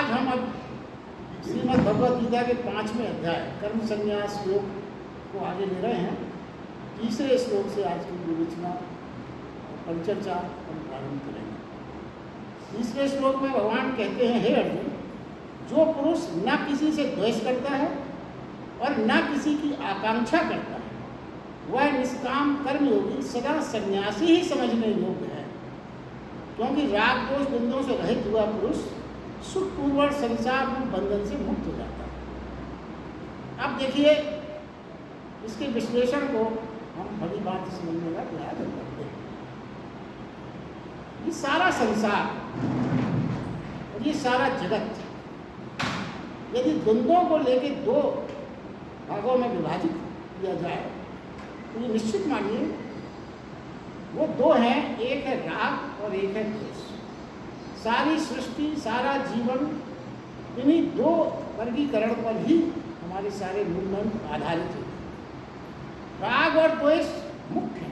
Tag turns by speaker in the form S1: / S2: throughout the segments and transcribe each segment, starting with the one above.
S1: आज हम अब श्रीमद् भगवद गीता के 5वें अध्याय कर्म संन्यास योग को आगे ले रहे हैं। तीसरे श्लोक से आज की विवेचना और परिचर्चा हम प्रारंभ करेंगे। तीसरे श्लोक में भगवान कहते हैं, हे अर्जुन, जो पुरुष न किसी से द्वेष करता है और न किसी की आकांक्षा करता है, वह निष्काम कर्मयोगी सदा सन्यासी ही समझने योग्य है, क्योंकि राग दोष द्वंद्वों से रहित हुआ पुरुष सुखपूर्वक संसार में बंधन से मुक्त हो जाता है। अब देखिए, इसके विश्लेषण को हम बड़ी बात समझने का प्रयास करते हैं। ये सारा संसार और ये सारा जगत यदि द्वंद्वों को लेकर दो भागों में विभाजित किया जाए तो ये निश्चित मानिए वो दो हैं, एक है राग और एक है द्वेष। सारी सृष्टि, सारा जीवन इन्हीं दो वर्गीकरण पर ही हमारे सारे मूलमंत्र आधारित हैं। राग और द्वेष मुख्य है।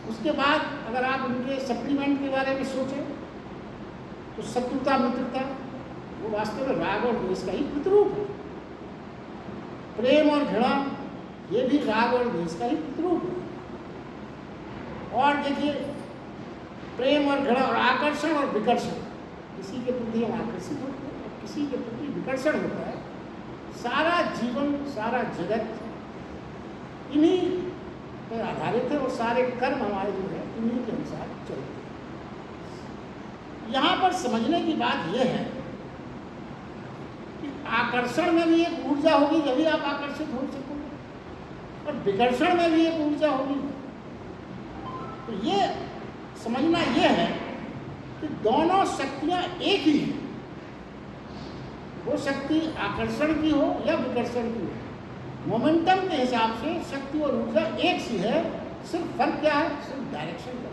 S1: उसके बाद अगर आप उनके सप्लीमेंट के बारे में सोचें तो शत्रुता, मित्रता, वो वास्तव में राग और द्वेष का ही प्रतिरूप है। प्रेम और घृणा, ये भी राग और द्वेष का ही प्रतिरूप है। और देखिए, प्रेम और घृणा और आकर्षण और विकर्षण, किसी के प्रति हम आकर्षित होते हैं और किसी के प्रति विकर्षण होता है। सारा जीवन, सारा जगत इन्हीं पर आधारित है और सारे कर्म हमारे जो है इन्हीं के अनुसार चलते हैं। यहाँ पर समझने की बात यह है कि आकर्षण में भी एक ऊर्जा होगी, जब भी आप आकर्षित हो सकोगे, और विकर्षण में भी एक ऊर्जा होगी। तो ये समझना यह है कि दोनों शक्तियाँ एक ही हैं। वो शक्ति आकर्षण की हो या विकर्षण की हो, मोमेंटम के हिसाब से शक्ति और ऊर्जा एक सी है। सिर्फ फर्क क्या है? सिर्फ डायरेक्शन का।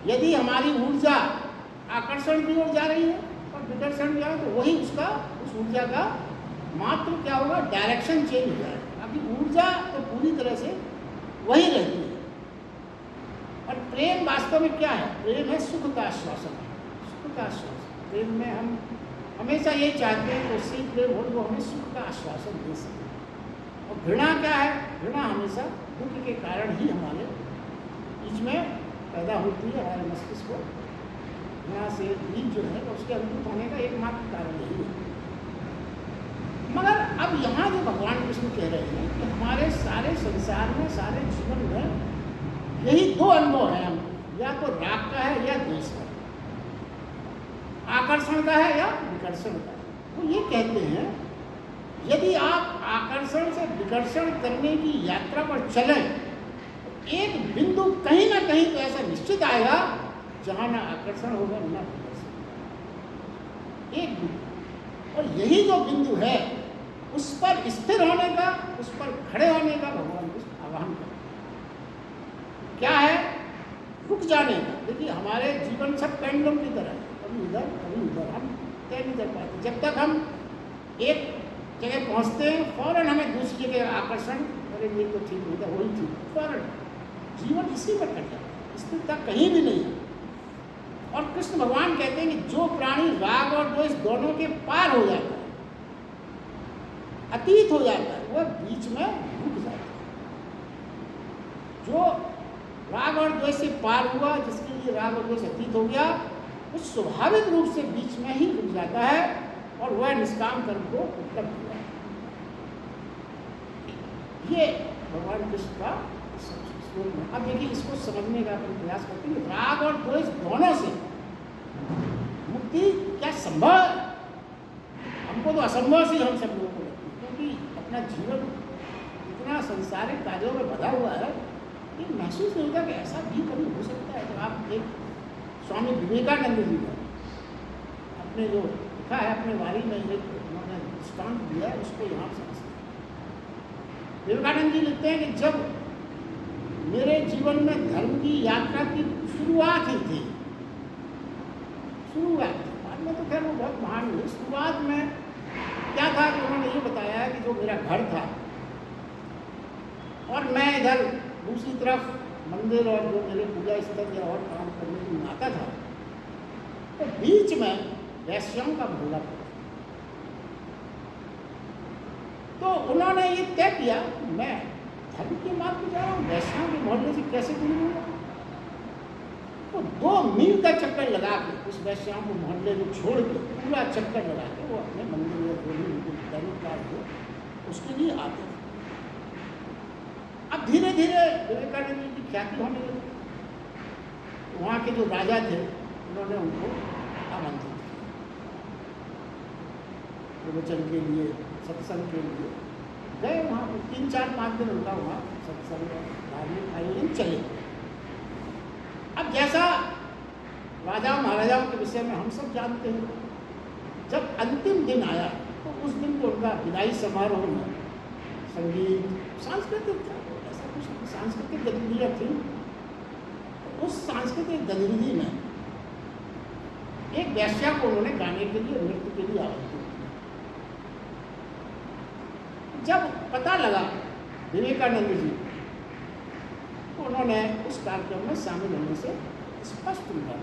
S1: यदि हमारी ऊर्जा आकर्षण की ओर जा रही है और विकर्षण की ओर, तो वही उसका, उस ऊर्जा का मात्र क्या होगा? डायरेक्शन चेंज हो जाएगा। अभी ऊर्जा तो पूरी तरह से वही रहती है। और प्रेम वास्तव में क्या है? प्रेम है सुख का आश्वासन है, सुख का आश्वासन। प्रेम में हम हमेशा ये चाहते हैं कि उससे प्रेम हो जो हमें सुख का आश्वासन दे सके। और घृणा क्या है? घृणा हमेशा दुख के कारण ही हमारे बीच में पैदा होती है। हमारे मस्तिष्क को घृणा से बीज जो है उसके अनुरूप होने का एकमात्र कारण यही है। मगर अब यहाँ जो भगवान कृष्ण कह रहे हैं कि हमारे सारे संसार में, सारे जीवन में यही दो अनुभव हैं हमको, या तो राग का है या द्वेष का, आकर्षण का है या विकर्षण का। वो ये कहते हैं, यदि आप आकर्षण से विकर्षण करने की यात्रा पर चलें तो एक बिंदु कहीं ना कहीं तो ऐसा निश्चित आएगा जहाँ ना आकर्षण होगा ना विकर्षण, एक बिंदु। और यही जो बिंदु है उस पर स्थिर होने का, उस पर खड़े होने का भगवान कृष्ण आह्वान करते हैं। क्या है? रुक जाने का। देखिए, हमारे जीवन सब पेंडुलम की तरह है, कभी इधर कभी उधर, हम तय नहीं कर पाते। जब तक हम एक जगह पहुंचते हैं फौरन हमें दूसरी जगह आकर्षण, अरे ये तो ठीक नहीं था, वही ठीक, फौरन जीवन इसी पर कट जाता है, स्थिरता कहीं भी नहीं है। और कृष्ण भगवान कहते हैं कि जो प्राणी राग और द्वेष दोनों के पार हो जाता है, अतीत हो जाता है, वह बीच में रुक जाता है। जो राग और द्वेष से पार हुआ, जिसके लिए राग और द्वेष अतीत हो गया, वो स्वाभाविक रूप से बीच में ही रुक जाता है और वह निष्काम कर्म को उपलब्ध हुआ। ये भगवान कृष्ण का श्लोक है। अब देखिए, इसको समझने का अपन प्रयास करते हैं। राग और द्वेष दोनों से मुक्ति क्या संभव है? हमको तो असंभव सी हम सब लोगों को लगती है, क्योंकि अपना जीवन इतना संसारिक कार्यों में बधा हुआ है कि महसूस नहीं होता कि ऐसा भी कभी हो सकता है। तो आप एक स्वामी विवेकानंद जी का अपने जो लिखा है अपने वारी में, एक उन्होंने दृष्टांत दिया है, उसको यहाँ समझते हैं। विवेकानंद जी लिखते हैं कि जब मेरे जीवन में धर्म की यात्रा की शुरुआत ही थी, शुरुआत, बाद में तो खैर वो बहुत महान हुई। शुरुआत में क्या था कि उन्होंने ये बताया कि जो मेरा घर था और मैं इधर दूसरी तरफ मंदिर और जो मेरे पूजा स्थल या और काम करने के लिए आता था, तो बीच में वैश्याओं का मोहल्ला पड़ा। तो उन्होंने ये तय किया मैं धर्म के मार्ग पर जा रहा हूँ, वैश्याओं के मोहल्ले से कैसे दूर? तो 2 मील का चक्कर लगा के उस वैश्याओं को मोहल्ले को छोड़ के पूरा चक्कर लगा के वो अपने मंदिर में जो भी दैनिक कार्य हो उसके लिए आते थे। अब धीरे धीरे विवेकानंद जी की ख्याति होने लगी। वहाँ के जो राजा थे उन्होंने उनको आमंत्रित किया प्रवचन के लिए, सत्संग के लिए। गए वहाँ पर 3-4-5 दिन उनका वहाँ सत्संग धार्मिक आयोजन चले। अब जैसा राजाओं महाराजाओं के विषय में हम सब जानते हैं, जब अंतिम दिन आया तो उस दिन तो उनका विदाई समारोह में संगीत सांस्कृतिक था, ऐसा कुछ सांस्कृतिक गतिविधियाँ थी। उस सांस्कृतिक गतिविधि में एक वैश्या को उन्होंने गाने के लिए, नृत्य के लिए आमंत्रित किया। जब पता लगा विवेकानंद जी, तो उन्होंने उस कार्यक्रम में शामिल होने से स्पष्ट किया।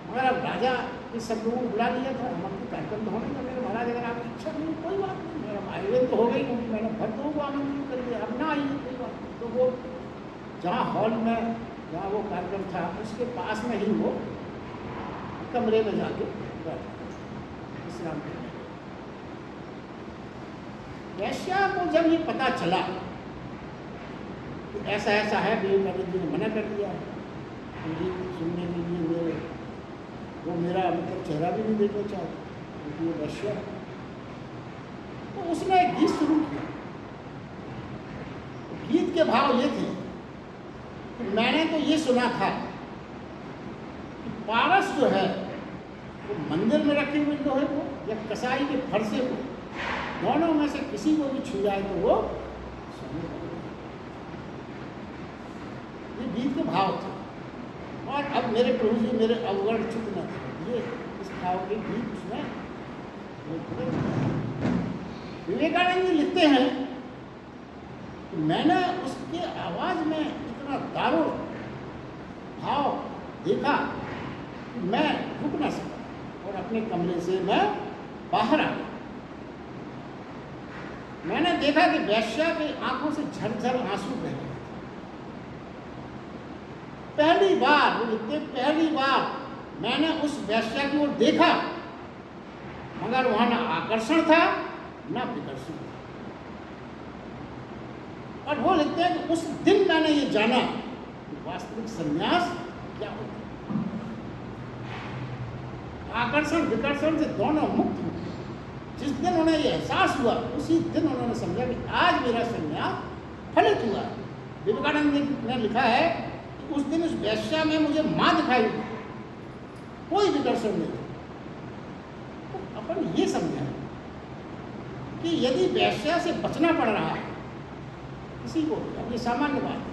S1: मगर अब राजा के सब लोगों को बुला लिया था, हम अपने कार्यक्रम तो होने का, मेरे महाराज अगर आपकी इच्छा नहीं, कोई बात नहीं, मेरा आयोजन तो हो गई, क्योंकि मैंने भर लोगों को आमंत्रित कर दिया, अब ना आइए कोई बात नहीं। तो वो जहाँ हॉल में जहाँ वो कार्यक्रम था उसके पास में ही वो कमरे में जाके बैठा विश्राम करने। वैश्या को जब ये पता चला कि ऐसा ऐसा है, विवेकानंद जी ने मना कर दिया संगीत सुनने के लिए, मेरे वो मेरा मतलब चेहरा भी नहीं देखना चाहता क्योंकि वो वैश्या है। तो उसने एक गीत शुरू किया। गीत के भाव ये थे कि मैंने तो ये सुना था कि पारस जो है वो मंदिर में रखे हुए लोहे को या कसाई के फरसे को, दोनों में से किसी को भी छू जाए तो वो सोने लगेगा। ये गीत के भाव थे। और अब मेरे प्रभु जी मेरे अवगण चित्त न थे, ये इस भाव के गीत उसमें विवेकानंद जी लिखते हैं कि मैंने उसके आवाज में इतना दारुण भाव देखा कि मैं रुक ना सका और अपने कमरे से मैं बाहर आ गया। मैंने देखा कि वैश्या की आंखों से झरझर आंसू बह रहे थे। पहली बार वो लिखते, पहली बार मैंने उस वैश्या की ओर देखा, मगर वहां ना आकर्षण था ना विकर्षण था। और वो लिखते हैं कि उस दिन मैंने ये जाना कि वास्तविक संन्यास क्या होता है। आकर्षण विकर्षण से दोनों मुक्त हुए। जिस दिन उन्हें ये एहसास हुआ उसी दिन उन्होंने समझा कि आज मेरा संन्यास फलित हुआ। विवेकानंद ने लिखा है कि उस दिन उस वैश्या में मुझे मां दिखाई दी, कोई विकर्षण नहीं। तो अपन ये समझा कि यदि वैश्या से बचना पड़ रहा है किसी को, अब ये सामान्य बात है,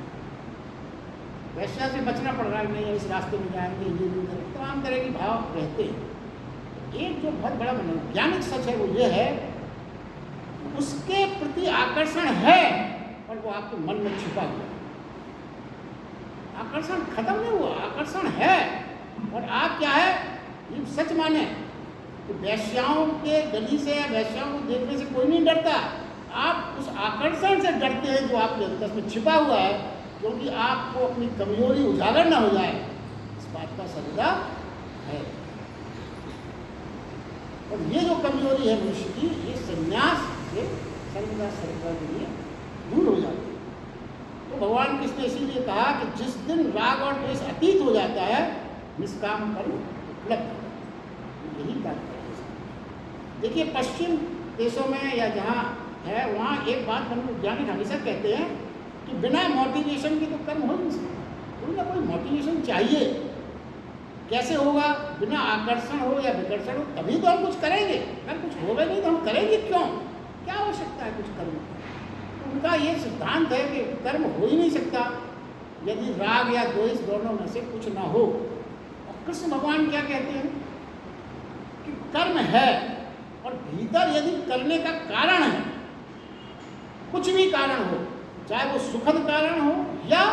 S1: वैश्या से बचना पड़ रहा है, नहीं इस रास्ते में जाएंगे, ये नहीं करेंगे, तमाम तरह के भाव रहते हैं। एक जो बहुत बड़ा वैज्ञानिक सच है वो ये है उसके प्रति आकर्षण है और वो आपके मन में छिपा हुआ है। आकर्षण खत्म नहीं हुआ, आकर्षण है। और आप क्या है ये सच माने कि वैश्याओं के गली से या वैश्याओं को देखने से कोई नहीं डरता, आप उस आकर्षण से डरते हैं जो आपके अंदर में छिपा हुआ है, क्योंकि आपको अपनी कमजोरी उजागर ना हो जाए, इस बात का सजदा है। और ये जो कमजोरी है मनुष्य की, ये संन्यास से सर्वदा सर्वदा के लिए दूर हो जाती है। तो भगवान कृष्ण ने इसीलिए कहा कि जिस दिन राग और द्वेष अतीत हो जाता है, निष्काम कर्म उपलब्ध, यही तात्पर्य है। देखिए पश्चिम देशों में या जहाँ है वहाँ एक बात हम वैज्ञानिक हमेशा कहते हैं कि बिना मोटिवेशन के तो कर्म हो नहीं सकता, कोई ना कोई मोटिवेशन चाहिए। कैसे होगा? बिना आकर्षण हो या विकर्षण हो तभी तो हम कुछ करेंगे। अगर कुछ होगा नहीं तो हम करेंगे क्यों? क्या आवश्यकता है कुछ कर्म की? तो उनका ये सिद्धांत है कि कर्म हो ही नहीं सकता यदि राग या द्वेष दोनों में से कुछ ना हो। और कृष्ण भगवान क्या कहते हैं कि कर्म है और भीतर यदि करने का कारण है, कुछ भी कारण हो, चाहे वो सुखद कारण हो या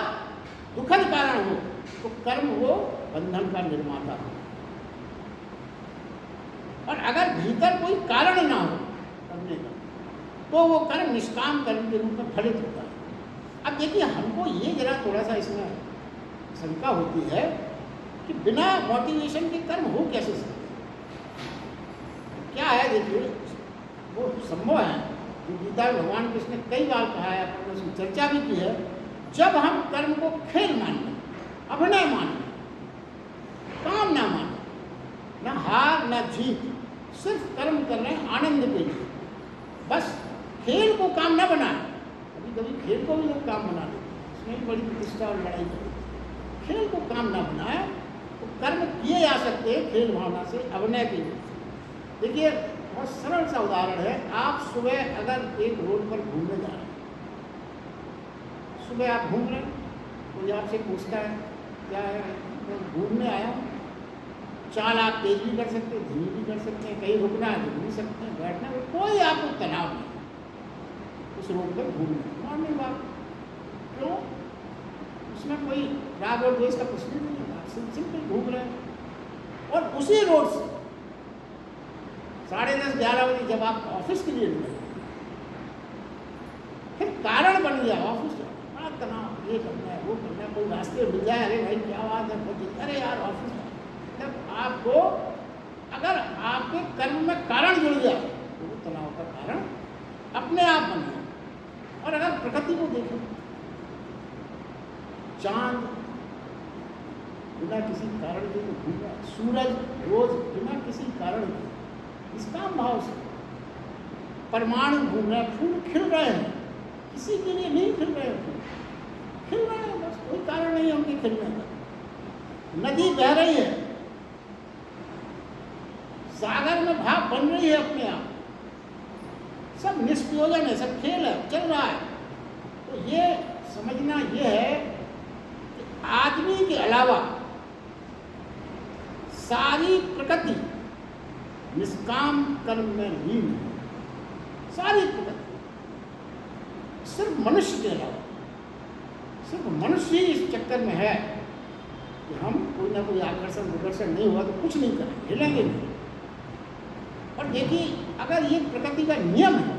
S1: दुखद कारण हो, तो कर्म वो बंधन का निर्माता है। और अगर भीतर कोई कारण ना हो करने का, तो वो कर्म निष्काम कर्म के रूप में फलित होता है। अब देखिए, हमको ये जरा थोड़ा सा इसमें शंका होती है कि बिना मोटिवेशन के कर्म हो कैसे सकते? क्या है, देखिए, वो संभव है जो गीता में भगवान कृष्ण ने कई बार कहा है, अपन उसकी चर्चा भी की है। जब हम कर्म को खेल मान लें, अभिनय मान लें, काम ना मान लें, ना हार ना जीत, सिर्फ कर्म कर रहे हैं आनंद के लिए, बस खेल को काम ना बनाए। कभी कभी खेल को भी लोग काम बना लेते हैं, उसमें भी बड़ी प्रतिष्ठा और लड़ाई करते हैं। खेल को काम ना बनाए तो कर्म किए जा सकते हैं खेल भावना से, अभिनय के लिए। देखिए, बहुत सरल सा उदाहरण है। आप सुबह अगर एक रोड पर घूमने जा रहे हैं, सुबह आप घूम रहे हैं, कोई आपसे पूछता है क्या है, मैं घूमने आया हूँ। चाल आप तेज भी कर सकते हैं, धीमी भी कर सकते हैं, कहीं रुकना है रुक भी सकते हैं, बैठना है, कोई आपको तनाव नहीं उस रोड पर घूमने। मॉर्निंग वॉक, क्यों? उसमें कोई राग और द्वेष का प्रश्न नहीं है, आप सिंपल घूम रहे हैं। और उसी रोड से 10:30-11 बजे जब आप ऑफिस के लिए निकले, फिर कारण बन गया ऑफिस जाना, बड़ा तनाव, ये करना है वो करना है, कोई रास्ते मिल जाए, अरे भाई क्या बात है, अरे यार ऑफिस। जब आपको अगर आपके कर्म में कारण जुड़ गया तो वो तनाव का कारण अपने आप बन गया। और अगर प्रकृति को देखें, चांद बिना किसी कारण के घूम रहा है, सूरज रोज बिना किसी कारण के निष्काम भाव से, परमाणु घूम रहे हैं, फूल खिल रहे हैं, किसी के लिए नहीं खिल रहे हैं, फूल खिल रहे हैं, बस कोई कारण नहीं है उनके खिलने का। नदी बह रही है, सागर में भाप बन रही है अपने आप, सब निष्प्रयोजन है, सब खेल है, चल रहा है। तो ये समझना ये है कि आदमी के अलावा सारी प्रकृति निष्काम कर्म में लीन है, सारी प्रकृति। सिर्फ मनुष्य के अलावा, सिर्फ मनुष्य ही इस चक्कर में है कि हम कोई ना कोई आकर्षण विकर्षण नहीं हुआ तो कुछ नहीं करेंगे, हिलेंगे नहीं। और देखिए, अगर ये प्रकृति का नियम है,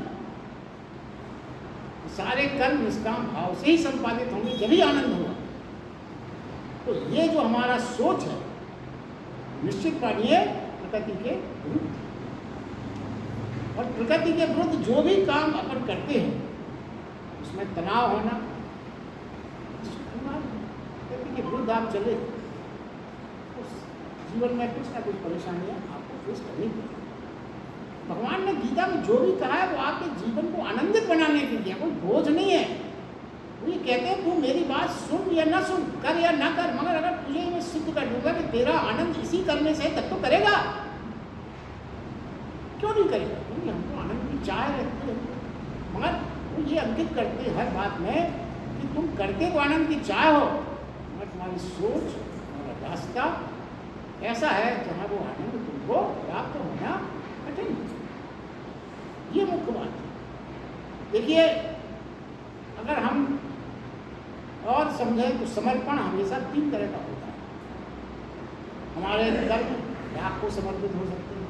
S1: सारे कर्म निष्काम भाव से ही संपादित होंगे, जब ही आनंद होगा। तो ये जो हमारा सोच है, निश्चित मानिए प्रकृति के विरुद्ध। और प्रकृति के विरुद्ध जो भी काम अपन करते हैं उसमें तनाव होना, प्रकृति के विरुद्ध आप चले, उस जीवन में कुछ ना कुछ परेशानियां आपको फेस करनी पड़ेगी। भगवान ने गीता में जो भी कहा है वो आपके जीवन को आनंदित बनाने के लिए, कोई बोझ नहीं है। वो ये कहते हैं तू मेरी बात सुन या ना सुन, कर या ना कर, मगर अगर तुझे मैं सिद्ध कर दूंगा कि तेरा आनंद इसी करने से तब तो करेगा। क्यों नहीं करेगा? क्योंकि हमको आनंद की चाह रहती है, मगर वो ये अंकित करते हैं हर बात में कि तुम करते तो आनंद की चाह हो, मगर तुम्हारी सोच और रास्ता ऐसा है जहाँ वो आनंद तुमको प्राप्त होना कठिन। ये मुख्य बात है। देखिए, अगर हम और समझें तो समर्पण हमेशा 3 तरह का होता है। हमारे कर्म राग को समर्पित हो सकते हैं,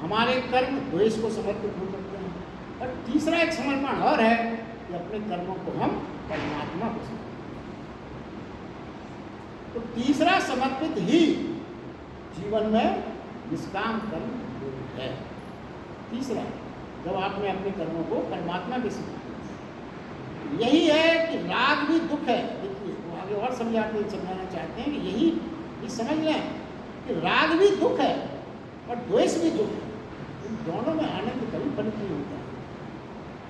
S1: हमारे कर्म द्वेष को समर्पित हो सकते हैं, और तीसरा एक समर्पण और है कि अपने कर्मों को हम परमात्मा को समर्पित। तो तीसरा समर्पित ही जीवन में निष्काम कर्म है। तीसरा, जब आपने अपने कर्मों को परमात्मा के समर्पित, यही है कि राग भी दुख है। देखिए, वो आगे और समझाना चाहते हैं कि यही ये समझ लें कि राग भी दुख है और द्वेष भी दुख है, इन दोनों में आनंद कभी फलित नहीं होता।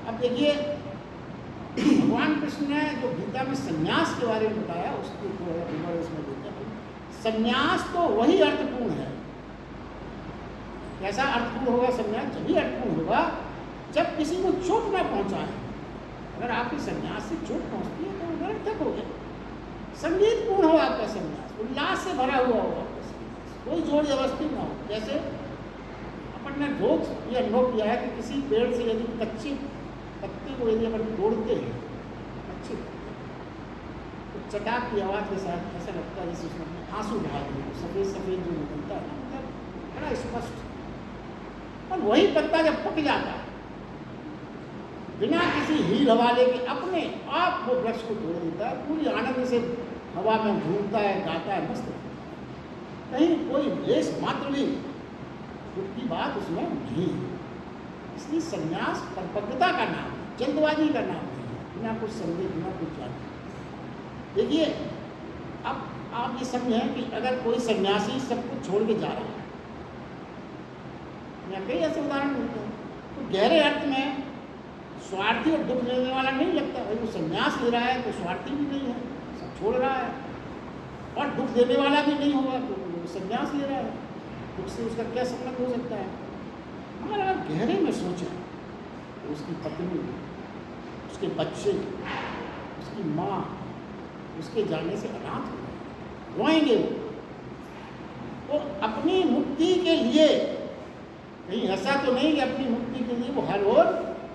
S1: अब देखिए, भगवान कृष्ण ने जो गीता में संन्यास के बारे में बताया, उसको इसमें देते हैं। संन्यास तो वही अर्थपूर्ण है। कैसा अर्थपूर्ण होगा संन्यास? जब ही अर्थपूर्ण होगा जब किसी को चोट ना पहुंचाए। अगर आपके संन्यास से चोट पहुंचती है तो निरर्थक हो गया। संगीतपूर्ण हो आपका संन्यास, उल्लास से भरा हुआ हो आपका संन्यास, कोई जोर जबरदस्ती ना हो। जैसे अपन ने रोज ये अनुभव किया है कि किसी पेड़ से यदि कच्चे पत्ते को यदि अपन तोड़ते हैं, अच्छे तो चटाक की आवाज़ के साथ ऐसा लगता है जैसे उसने अपने आंसू बहा दिए, सफ़ेद सफ़ेद जो निकलता है ना, मतलब बड़ा स्पष्ट। और वही पत्ता जब पक जाता है, बिना किसी हील हवाले के अपने आप वो वृक्ष को तोड़ देता है, पूरी आनंद से हवा में घूमता है, गाता है, मस्त है। कहीं कोई लेस मात्र भी दुख की बात उसमें नहीं है। इसलिए संन्यास परिपक्वता का नाम है, जल्दबाजी का नाम नहीं है, बिना कुछ समझे, बिना कुछ जाने। देखिए, अब आप ये समझें कि अगर कोई सन्यासी सब कुछ छोड़ के जा रहा है, या कई ऐसे उदाहरण मिलते हैं, तो गहरे अर्थ में स्वार्थी और दुख लेने वाला नहीं लगता। भाई वो सन्यास ले रहा है तो स्वार्थी भी नहीं है, सब छोड़ रहा है, और दुख देने वाला भी नहीं होगा तो वो सन्यास ले रहा है, दुख से उसका क्या संबंध हो सकता है। मगर अगर गहरे में सोचें तो उसकी पत्नी, उसके बच्चे, उसकी माँ उसके जाने से अनाथ हो गए, रोएंगे वो अपनी मुक्ति के लिए। कहीं ऐसा तो नहीं कि अपनी मुक्ति के लिए वो हर रोज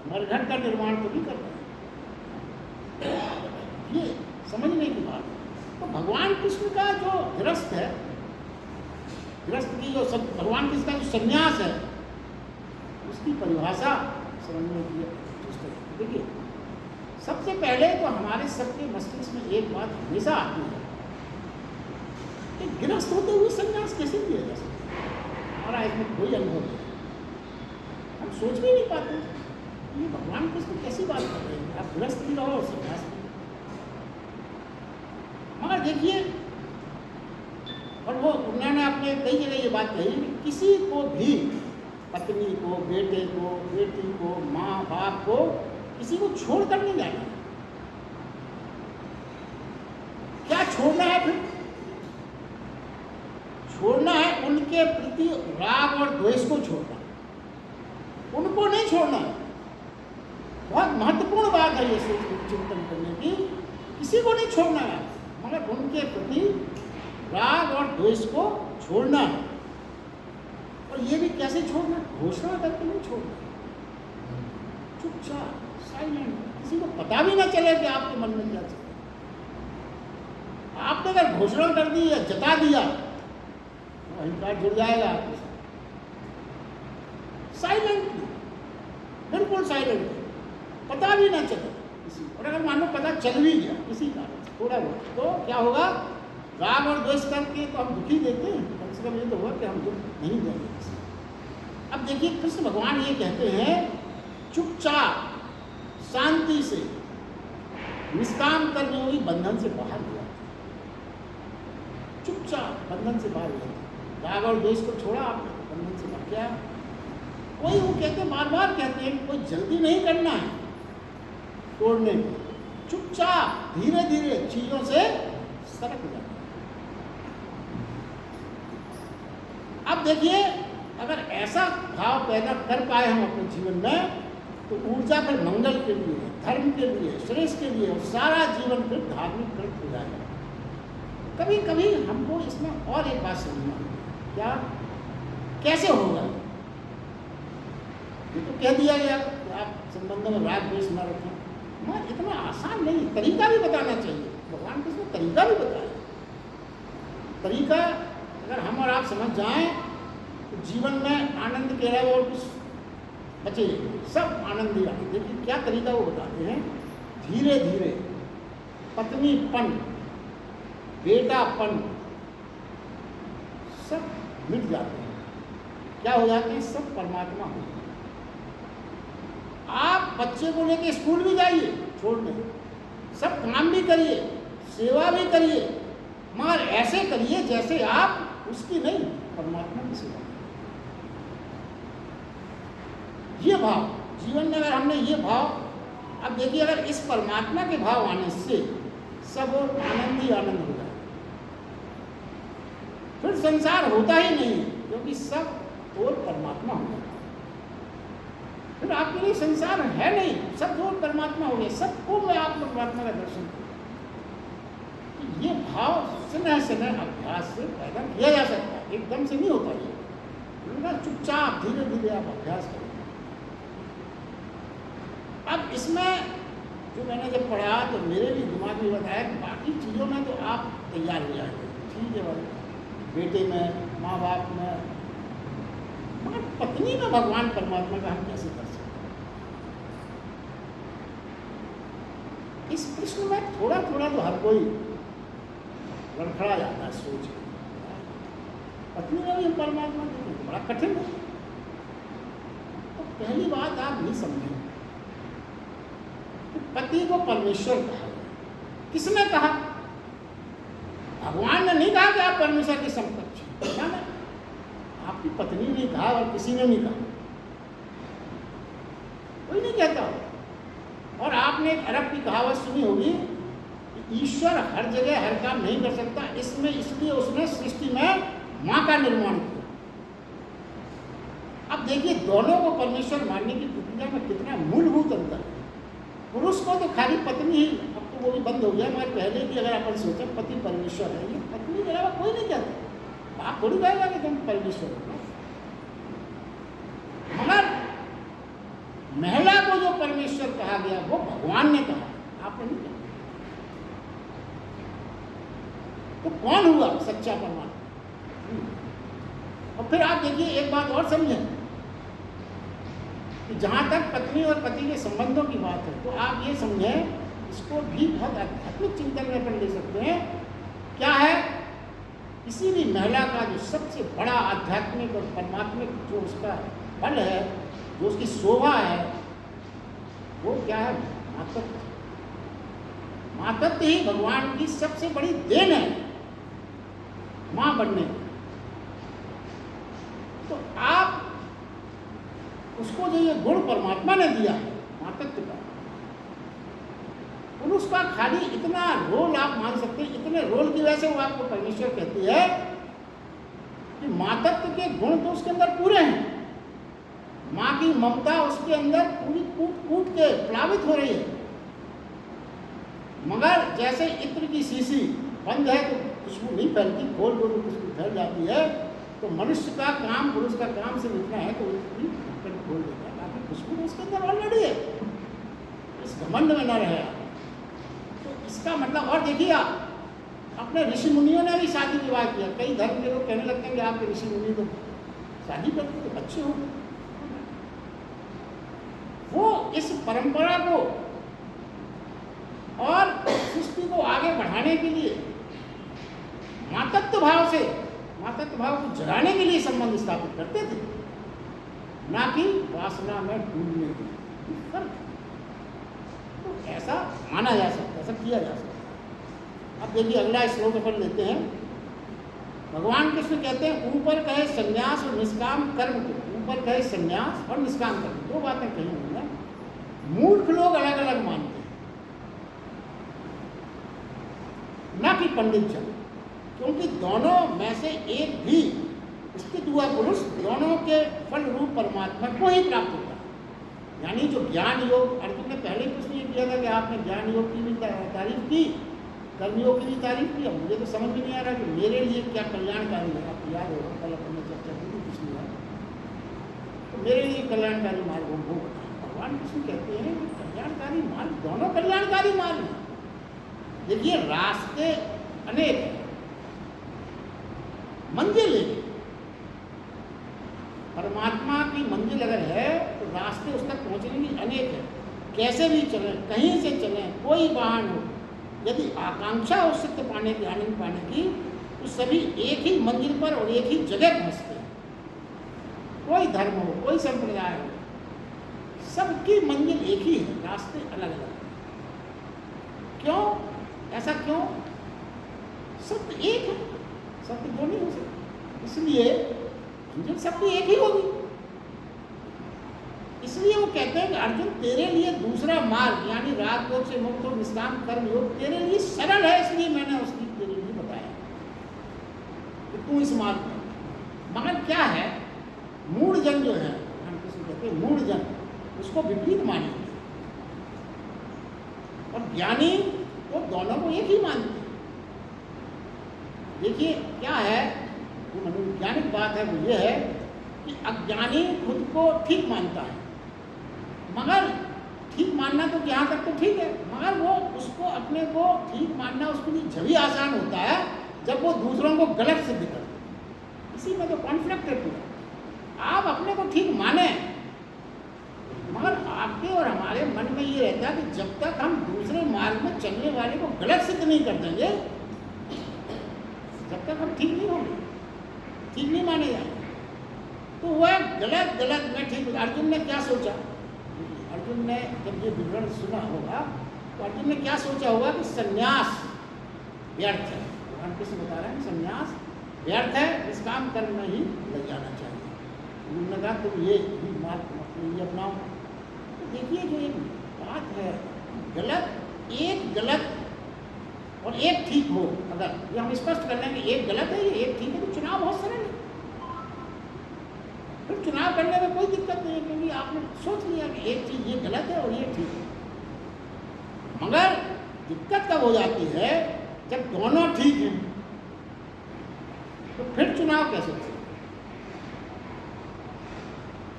S1: मरघट का निर्माण तो नहीं कर रहे हैं, ये समझने की बात है। तो भगवान कृष्ण का जो गृहस्थ है, गृहस्थ की जो भगवान कृष्ण का जो संन्यास है, उसकी परिभाषा समझने की चेष्टा करें। देखिए, सबसे पहले तो हमारे सबके मस्तिष्क में एक बात हमेशा आती है कि गृहस्थ होते हुए संन्यास कैसे किया जा सकता है। हमारा इसमें कोई अनुभव नहीं, हम सोच भी नहीं पाते ये भगवान कृष्ण कैसी बात कर रहे हैं, आप गृहस्थ भी रहो और संन्यास भी। मगर देखिए, और वो उन्होंने अपने कई जगह ये बात कही कि किसी को भी, पत्नी को, बेटे को, बेटी को, माँ बाप को, किसी को छोड़कर नहीं जाना। क्या छोड़ना है फिर? छोड़ना है उनके प्रति राग और द्वेष को छोड़ना, उनको नहीं छोड़ना है। बहुत महत्वपूर्ण बात है ये चिंतन करने की, किसी को नहीं छोड़ना है, मगर उनके प्रति राग और द्वेष को छोड़ना है। और ये भी कैसे छोड़ना? घोषणा करके नहीं छोड़ना, चुपचाप, साइलेंट, किसी को पता भी ना चले कि आपके मन में क्या चल रहा है। आपने अगर घोषणा कर दी या जता दिया तो अहंकार जुड़ जाएगा आपके साथ। साइलेंटली, बिल्कुल साइलेंटली, पता भी ना चले किसी। और अगर मानो पता चल भी गया किसी कारण से थोड़ा बहुत, तो क्या होगा? राग और द्वेष करके तो हम दुखी देते हैं, कम से कम ये तो हुआ कि हम दुख नहीं देंगे किसी। अब देखिए, कृष्ण भगवान ये कहते हैं, चुपचाप शांति से निष्काम कर्मयोगी बंधन से बाहर हुआ, चुपचाप बंधन से बाहर हुआ। राग और द्वेष को छोड़ा आपने, बंधन से बाहर। क्या कोई वो कहते, बार बार कहते हैं कि कोई जल्दी नहीं करना है तोड़ने की, चुपचाप धीरे धीरे चीजों से सरक जाना। अब देखिए, अगर ऐसा भाव पैदा कर पाए हम अपने जीवन में, तो ऊर्जा फिर मंगल के लिए, धर्म के लिए, श्रेष्ठ के लिए, और सारा जीवन फिर धार्मिक कृत हो जाएगा। कभी कभी हमको इसमें और एक बात समझना, क्या कैसे होगा? ये तो कह दिया गया कि आप संबंधों में राग द्वेष न रखें, मगर इतना आसान नहीं, तरीका भी बताना चाहिए। भगवान कृष्ण ने तरीका भी बताया। तरीका अगर हम और आप समझ जाएं तो जीवन में आनंद के अलावा और कुछ बचे, सब आनंद ही आनंद। देखिए क्या तरीका वो बताते हैं, धीरे धीरे पत्नीपन, बेटापन सब मिट जाते हैं। क्या हो जाते हैं? सब परमात्मा हो जाते हैं। आप बच्चे को लेके स्कूल भी जाइए छोड़ने, सब काम भी करिए, सेवा भी करिए, मगर ऐसे करिए जैसे आप उसकी नहीं, परमात्मा की सेवा। ये भाव जीवन में अगर हमने ये भाव, अब देखिए, अगर इस परमात्मा के भाव आने से सब और आनंद ही आनंद हो जाए, फिर संसार होता ही नहीं, क्योंकि सब और परमात्मा हो गया। फिर आपके लिए संसार है नहीं, सब और परमात्मा हो गए, सबको मैं आप परमात्मा का दर्शन करूँ। तो ये भाव स्नेह स्नेह अभ्यास से पैदा किया जा सकता है, एकदम से नहीं होता ये, चुपचाप धीरे धीरे आप अभ्यास करें। अब इसमें जो मैंने जब पढ़ा तो मेरे भी दिमाग में बताया कि बाकी चीज़ों में तो आप तैयार हो जाएंगे, ठीक है भाई, बेटे में, माँ बाप में, मगर पत्नी में भगवान परमात्मा का हम कैसे कर सकते हैं? इस प्रश्न में थोड़ा थोड़ा तो हर कोई लड़खड़ा जाता है सोच के। पत्नी में भी हम परमात्मा देखें तो बड़ा कठिन है। तो पहली बात आप नहीं समझें कि पति को परमेश्वर कहा गया। किसने कहा? भगवान ने नहीं कहा कि आप परमेश्वर की समकक्ष, क्या ना? आपकी पत्नी ने कहा और किसी ने नहीं कहा, कोई नहीं कहता। और आपने एक अरब की कहावत सुनी होगी कि ईश्वर हर जगह हर काम नहीं कर सकता, इसमें इसलिए उसने सृष्टि में माँ का निर्माण किया। अब देखिए दोनों को परमेश्वर मानने की प्रक्रिया में कितना मूलभूत अंतर है। पुरुष को तो खाली पत्नी ही, अब तो वो भी बंद हो गया, मगर पहले की अगर अपन सोचे पति परमेश्वर है, ये पत्नी के अलावा कोई नहीं कहता। आप थोड़ी कहेगा कि तुम परमेश्वर हो। मगर महिला को जो परमेश्वर कहा गया वो भगवान ने कहा, आपने नहीं कहा। तो कौन हुआ सच्चा परमात्मा? और फिर आप देखिए एक बात और समझें कि जहाँ तक पत्नी और पति के संबंधों की बात है तो आप ये समझें, इसको भी बहुत आध्यात्मिक चिंतन में अपन ले सकते हैं। क्या है? किसी भी महिला का जो सबसे बड़ा आध्यात्मिक और परमात्मिक जो उसका बल है, जो उसकी शोभा है, वो क्या है? मातृत्व। मातृत्व ही भगवान की सबसे बड़ी देन है, माँ बनने की। तो आप उसको जो ये गुण परमात्मा ने दिया है मातृत्व का, पुरुष का खाली इतना रोल आप मान सकते हैं, इतने रोल की वजह से वो आपको परमेश्वर कहती है कि मातृत्व के गुण तो उसके अंदर पूरे हैं। माँ की ममता उसके अंदर पूरी कूट कूट के प्लावित हो रही है। मगर जैसे इत्र की शीशी बंद है तो खुशबू नहीं फैलती, खोल दो तो खुशबू फैल जाती है। तो मनुष्य का काम, पुरुष का काम सिर्फ इतना है तो उसकी ढक्कन खोल देता है, बाकी खुशबू उसके अंदर ऑलरेडी है। इस घमंड में न रहे। तो इसका मतलब, और देखिए आप अपने ऋषि मुनियों ने भी शादी विवाह किया। कई धर्म के लोग कहने लगते हैं कि आपके ऋषि मुनि तो शादी करते तो बच्चे हो। वो इस परंपरा को और सृष्टि को आगे बढ़ाने के लिए मातृत्व भाव से, मातृत्व भाव को जगाने के लिए संबंध स्थापित करते थे, ना कि वासना में डूबने के लिए। फर्क तो ऐसा माना जा सकता है, ऐसा किया जा सकता है। अब देखिए अगला श्लोक अपन लेते हैं। भगवान कृष्ण कहते हैं ऊपर कहे संन्यास और निष्काम कर्म को, ऊपर कहे संन्यास और निष्काम कर्म, दो बातें कही उन्होंने। मूर्ख लोग अलग अलग मानते हैं, ना कि पंडित जन, क्योंकि दोनों में से एक भी स्थित हुआ पुरुष दोनों के फल रूप परमात्मा को ही प्राप्त होता है। यानी जो ज्ञान योग, अर्जुन ने पहले प्रश्न ये किया था कि आपने ज्ञान योग की भी तारीफ की, कर्मयोग की भी तारीफ की। मुझे तो समझ में नहीं आ रहा कि मेरे लिए क्या कल्याणकारी है। आपको याद होगा कल अपन ने चर्चा की थी पिछली बार, तो मेरे लिए कल्याणकारी मार्ग वो बताएं। भगवान कृष्ण कहते हैं कि कल्याणकारी मार्ग, दोनों कल्याणकारी मार्ग हैं। देखिए रास्ते अनेक हैं, मंजिल एक। परमात्मा की मंजिल अगर है तो रास्ते उस तक पहुँचने की अनेक है। कैसे भी चलें, कहीं से चलें, कोई वाहन हो, यदि आकांक्षा हो सिद्ध पाने की, आनंद पाने की, तो सभी एक ही मंजिल पर और एक ही जगह पहुँचते हैं। कोई धर्म हो, कोई संप्रदाय हो, सबकी मंजिल एक ही है, रास्ते अलग अलग। क्यों? ऐसा क्यों? सत्य एक है, सत्य दो नहीं हो सकते, इसलिए मंजिल सबकी एक ही होगी। इसलिए वो कहते हैं कि अर्जुन तेरे लिए दूसरा मार्ग, यानी राग योग से मुक्त हो, निष्काम कर्म योग तेरे लिए सरल है, इसलिए मैंने उसकी तेरे लिए बताया कि तू इस मार्ग पर। मगर क्या है, मूढ़ जन जो है, हम किसी कहते हैं मूढ़ जन, उसको विपरीत मानेंगे, और ज्ञानी वो दोनों को एक ही मानते हैं। देखिए क्या है, जो मनोवैज्ञानिक बात है वो ये है कि अज्ञानी खुद को ठीक मानता है, मगर ठीक मानना तो यहाँ तक तो ठीक है, मगर वो उसको अपने को ठीक मानना उसके लिए जब ही आसान होता है जब वो दूसरों को गलत सिद्ध कर दे। इसी में तो कॉन्फ्लिक्ट है पूरा। आप अपने को ठीक माने, मगर आपके और हमारे मन में ये रहता है कि जब तक हम दूसरे मार्ग में चलने वाले को गलत सिद्ध नहीं कर देंगे, जब तक हम ठीक नहीं होंगे, ठीक नहीं माने जाएंगे। तो वह गलत गलत में ठीक। अर्जुन ने क्या सोचा? अर्जुन ने जब ये विवरण सुना होगा तो अर्जुन ने क्या सोचा होगा कि संन्यास व्यर्थ है। भगवान कृष्ण बता रहे हैं संन्यास व्यर्थ है, इस काम कर्म में ही लग जाना चाहिए। उन्होंने कहा तुम ये मार्ग ये अपनाओ। तो देखिए जो एक बात है, गलत और एक ठीक हो, अगर ये हम स्पष्ट कर लें कि एक गलत है ये एक ठीक है, तो चुनाव बहुत सरल है। फिर चुनाव करने में कोई दिक्कत नहीं है, क्योंकि आपने सोच लिया कि एक चीज ये गलत है और ये ठीक है। मगर दिक्कत कब हो जाती है? जब दोनों ठीक हैं, तो फिर चुनाव कैसे हो?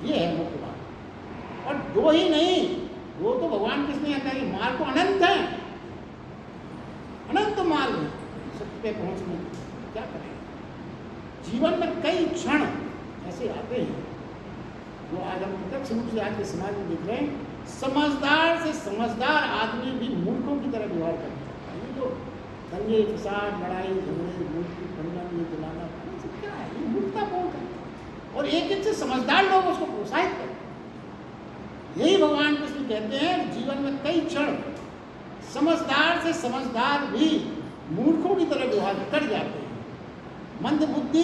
S1: ये है मुख्य बात। और दो ही नहीं, वो तो भगवान कृष्ण ने कहा कि मार्ग तो अनंत है, अनंत मार्ग है सत्य पे पहुंचने के। क्या करें? जीवन में कई क्षण ऐसे आते हैं जो आज हम प्रत्यक्ष रूप से आज के समाज में देख रहे हैं। समझदार से समझदार आदमी भी मूर्खों की तरह व्यवहार करता है। ये जो दंगे फसाद लड़ाई झगड़े मूर्ति खंडन ये जलाना क्या है? ये मूर्खता बोल करते हैं। और एक से समझदार लोग उसको प्रोत्साहित करते हैं। यही भगवान कृष्ण कहते हैं जीवन में कई क्षण समझदार से समझदार भी मूर्खों की तरह व्यवहार कर जाते हैं। मंद बुद्धि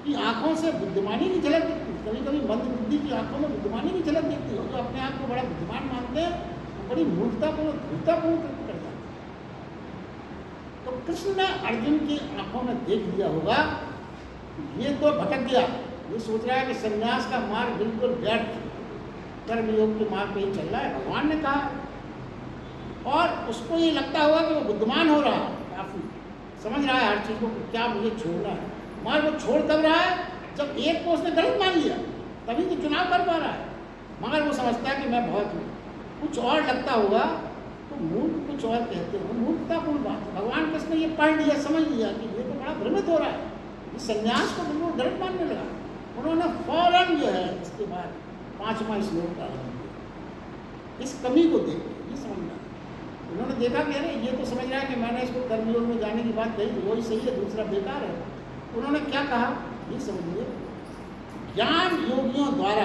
S1: की आंखों से बुद्धिमानी की झलक दिखती है। कभी कभी मंद बुद्धि की आंखों में बुद्धिमानी की झलक दिखती है। जो अपने आप को बड़ा बुद्धिमान मानते हैं वो बड़ी मूर्खतापूर्ण धूर्तापूर्ण कृत्य कर जाते हैं। तो कृष्ण ने अर्जुन की आंखों में देख लिया होगा, ये तो भटक गया, ये सोच रहा है कि संन्यास का मार्ग बिल्कुल व्यर्थ, कर्मयोग के मार्ग पे ही चल रहा है, भगवान ने कहा। और उसको ये लगता होगा कि वो बुद्धिमान हो रहा है, काफी समझ रहा है हर चीज को, क्या मुझे छोड़ना है। मगर वो छोड़ कब रहा है? जब एक को उसने गलत मान लिया, तभी तो चुनाव कर पा रहा है। मगर वो समझता है कि मैं बहुत हूँ, कुछ और लगता होगा तो मूर्ख कुछ और कहते हो, मूर्खतापूर्ण बात है। भगवान कृष्ण ने ये पढ़ लिया, समझ लिया कि ये तो बड़ा भ्रमित हो रहा है, इस संन्यास को बिल्कुल गलत मानने लगा। उन्होंने फौरन जो है इसके बाद 5वां श्लोक प्रारंभ किया। इस कमी को देख के ये समझना, उन्होंने देखा कि अरे ये तो समझ रहा है कि मैंने इसको कर्मयोग में जाने की बात कही, वही सही है, दूसरा बेकार है। उन्होंने क्या कहा ये समझिए, ज्ञान योगियों द्वारा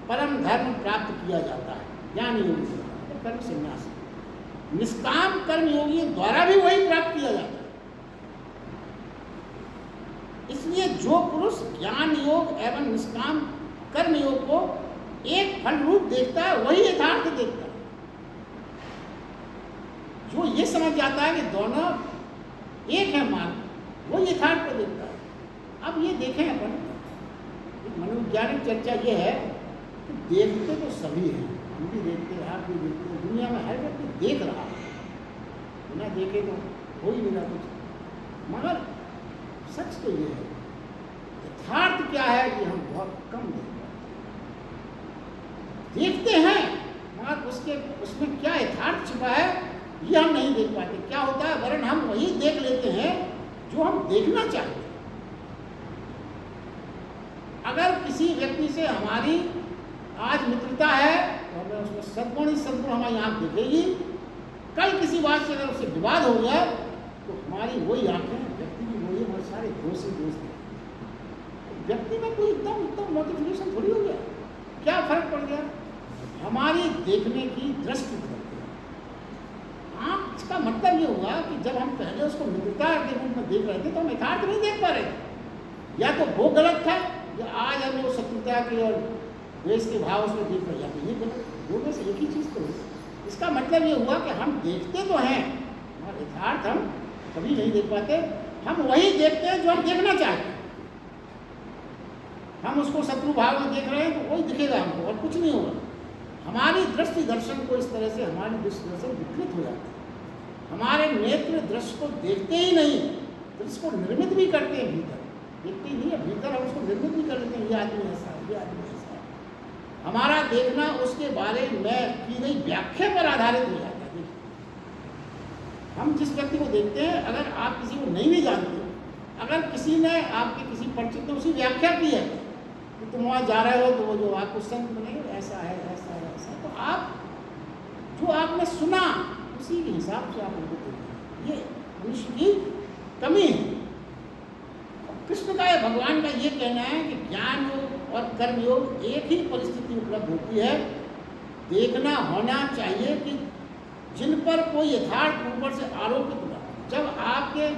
S1: परम धर्म प्राप्त किया जाता है। ज्ञान योगी तो कर्म संन्यास, निष्काम कर्म योगियों द्वारा भी वही प्राप्त किया जाता है। इसलिए जो पुरुष ज्ञान योग एवं निष्काम कर्म योग को एक फल रूप देखता है वही यथार्थ देखता है। जो ये समझ जाता है कि दोनों एक है मार्ग, वो यथार्थ को देखता है। अब ये देखें अपन, मनोवैज्ञानिक चर्चा ये है कि देखते तो सभी हैं, हम भी देखते हैं, आप भी देखते हैं, दुनिया में हर व्यक्ति देख रहा है, बिना देखे तो हो ही नहीं रहा कुछ। मगर सच तो ये है, यथार्थ क्या है ये हम बहुत कम देखते हैं, मगर उसमें क्या यथार्थ छिपा है ये हम नहीं देख पाते। क्या होता है, वरन हम वही देख लेते हैं जो हम देखना चाहते हैं। अगर किसी व्यक्ति से हमारी आज मित्रता है तो हमें उसमें सद्गुण ही सद्गुण हमारी आँख दिखेगी। कल किसी बात से अगर उससे विवाद हो गया तो हमारी वही आँखें, व्यक्ति की वही, हमारे सारे दोष ही दोस्त हैं। व्यक्ति में कोई एकदम नोटिफिकेशन थोड़ी हो गया, क्या फर्क पड़ गया? हमारी देखने की दृष्टि बदल गई। आँख का मतलब ये हुआ कि जब हम पहले उसको मित्रता के रूप में देख रहे थे तो हम यथार्थ नहीं देख पा रहे थे। या तो वो गलत था, या आज हम वो शत्रुता के और द्वेष के भाव उसमें देख रहे हैं, या तो ये गलत, दो में से एक ही चीज़ तो है। इसका मतलब ये हुआ कि हम देखते तो हैं और यथार्थ हम कभी नहीं देख पाते। हम वही देखते हैं जो हम देखना चाहते हैं। हम उसको शत्रु भाव में देख रहे हैं तो वही दिखेगा हमको, और कुछ नहीं होगा। हमारी दृष्टि दर्शन को इस तरह से हमारी दृष्टि दर्शन विकृत हो जाता है। हमारे नेत्र दृश्य को देखते ही नहीं, दृश्य को निर्मित भी करते हैं भीतर, देखते ही नहीं है, भीतर हम उसको निर्मित भी कर लेते हैं, ये आदमी ऐसा है, ये आदमी ऐसा है। हमारा देखना उसके बारे में की गई व्याख्या पर आधारित हो जाता है। देखिए, हम जिस व्यक्ति को देखते हैं, अगर आप किसी को नहीं भी जानते, अगर किसी ने आपके किसी परिचित ने उसकी व्याख्या की है कि तुम वहाँ जा रहे हो तो वो जो आपको संत बनेगा ऐसा है ऐसा है ऐसा, तो आप जो आपने सुना उसी के हिसाब से आप उनको देखें। ये मनुष्य की कमी है। कृष्ण का या भगवान का ये कहना है कि ज्ञान योग और कर्म योग एक ही परिस्थिति उपलब्ध होती है। देखना होना चाहिए कि जिन पर कोई यथार्थ ऊपर से आरोपित हुआ, जब आपके